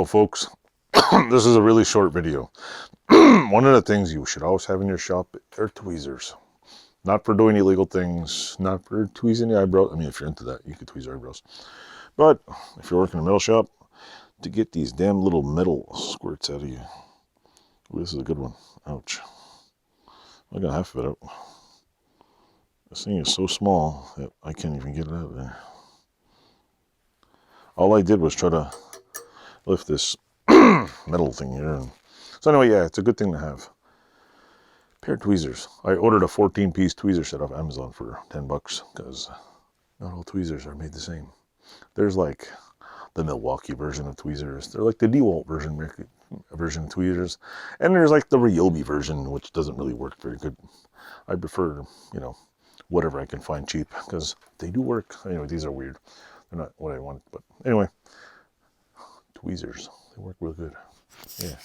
So folks, this is a really short video. One of the things you should always have in your shop are tweezers. Not for doing illegal things, not for tweezing the eyebrows. I mean, if you're into that, you can tweeze your eyebrows. But if you're working in a metal shop, to get these damn little metal squirts out of you. Ooh, this is a good one. Ouch. I got half of it out. This thing is so small that I can't even get it out of there. All I did was try to lift this metal thing here. So anyway, yeah, it's a good thing to have. Pair of tweezers. I ordered a 14-piece tweezer set off Amazon for 10 bucks because not all tweezers are made the same. There's like the Milwaukee version of tweezers. They're like the DeWalt version of tweezers. And there's like the Ryobi version, which doesn't really work very good. I prefer, whatever I can find cheap because they do work. Anyway, these are weird. They're not what I want. But anyway, tweezers. They work real good. Yeah.